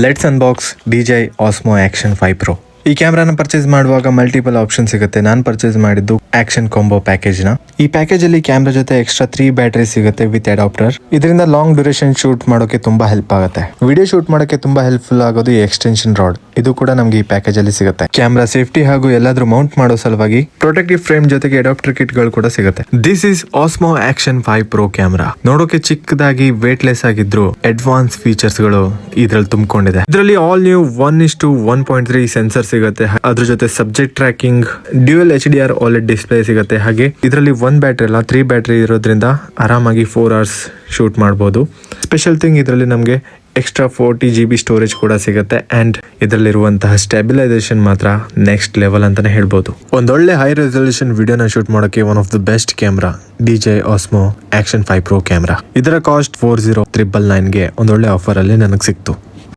Let's unbox DJI Osmo Action 5 Pro. ಈ ಕ್ಯಾಮ್ರಾನ purchase ಮಾಡುವಾಗ multiple option ಸಿಗುತ್ತೆ. ನಾನು ಪರ್ಚೇಸ್ ಮಾಡಿದ್ದು ಆಕ್ಷನ್ ಕಾಂಬೋ ಪ್ಯಾಕೇಜ್ ನ. ಈ ಪ್ಯಾಕೇಜ್ ಅಲ್ಲಿ ಕ್ಯಾಮ್ರಾ ಜೊತೆ ಎಕ್ಸ್ಟ್ರಾ 3 ಬ್ಯಾಟರಿ ಸಿಗುತ್ತೆ ವಿತ್ ಅಡಾಪ್ಟರ್. ಇದರಿಂದ ಲಾಂಗ್ ಡ್ಯೂರೇಷನ್ ಶೂಟ್ ಮಾಡೋಕೆ ತುಂಬಾ ಹೆಲ್ಪ್ ಆಗುತ್ತೆ. ವಿಡಿಯೋ ಶೂಟ್ ಮಾಡೋಕೆ ತುಂಬಾ ಹೆಲ್ಪ್ಫುಲ್ ಆಗೋದು ಈ ಎಕ್ಸ್ಟೆನ್ಷನ್ ರಾಡ್. ಇದು ಕೂಡ ನಮ್ಗೆ ಈ ಪ್ಯಾಕೇಜ್ ಅಲ್ಲಿ ಸಿಗುತ್ತೆ. ಕ್ಯಾಮ್ರಾ ಸೇಫ್ಟಿ ಹಾಗೂ ಎಲ್ಲಾದ್ರೂ ಮೌಂಟ್ ಮಾಡೋ ಸಲುವಾಗಿ ಪ್ರೊಟೆಕ್ಟಿವ್ ಫ್ರೇಮ್ ಜೊತೆಗೆ ಅಡಾಪ್ಟರ್ ಕಿಟ್ ಗಳು ಕೂಡ ಸಿಗುತ್ತೆ. This is Osmo Action 5 Pro camera. ನೋಡೋಕೆ ಚಿಕ್ಕದಾಗಿ ವೇಟ್ಲೆಸ್ ಆಗಿದ್ರು ಅಡ್ವಾನ್ಸ್ ಫೀಚರ್ಸ್ ಗಳು ಇದ್ರಲ್ಲಿ ತುಂಬಿಕೊಂಡಿದೆ. ಇದರಲ್ಲಿ ಆಲ್ ನ್ಯೂ 1:1.3 ಸೆನ್ಸರ್ ಸಿಗುತ್ತೆ. ಅದ್ರ ಜೊತೆ subject tracking, dual HDR OLED display ಸಿಗುತ್ತೆ. ಹಾಗೆ ಇದರಲ್ಲಿ 1 ಬ್ಯಾಟರಿ ಅಲ್ಲ 3 ಬ್ಯಾಟರಿ ಇರೋದ್ರಿಂದ ಆರಾಮಾಗಿ 4 hours ಶೂಟ್ ಮಾಡಬಹುದು. ಸ್ಪೆಷಲ್ ಥಿಂಗ್ ಇದರಲ್ಲಿ ನಮಗೆ ಎಕ್ಸ್ಟ್ರಾ 40 GB ಸ್ಟೋರೇಜ್ ಕೂಡ ಸಿಗುತ್ತೆ. ಅಂಡ್ ಇದರಲ್ಲಿರುವಂತಹ ಸ್ಟೆಬಿಲೈಸೇಷನ್ ಮಾತ್ರ ನೆಕ್ಸ್ಟ್ ಲೆವೆಲ್ ಅಂತಾನೆ ಹೇಳ್ಬೋದು. ಒಂದೊಳ್ಳೆ ಹೈ ರೆಸಲ್ಯೂಷನ್ ವಿಡಿಯೋನ ಶೂಟ್ ಮಾಡೋಕೆ one of the best camera DJI Osmo Action 5 Pro camera. ಇದರ ಕಾಸ್ಟ್ 40,999ಗೆ ಒಂದೊಳ್ಳೆ ಆಫರ್ ಅಲ್ಲಿ ನನಗೆ ಸಿಕ್ತು.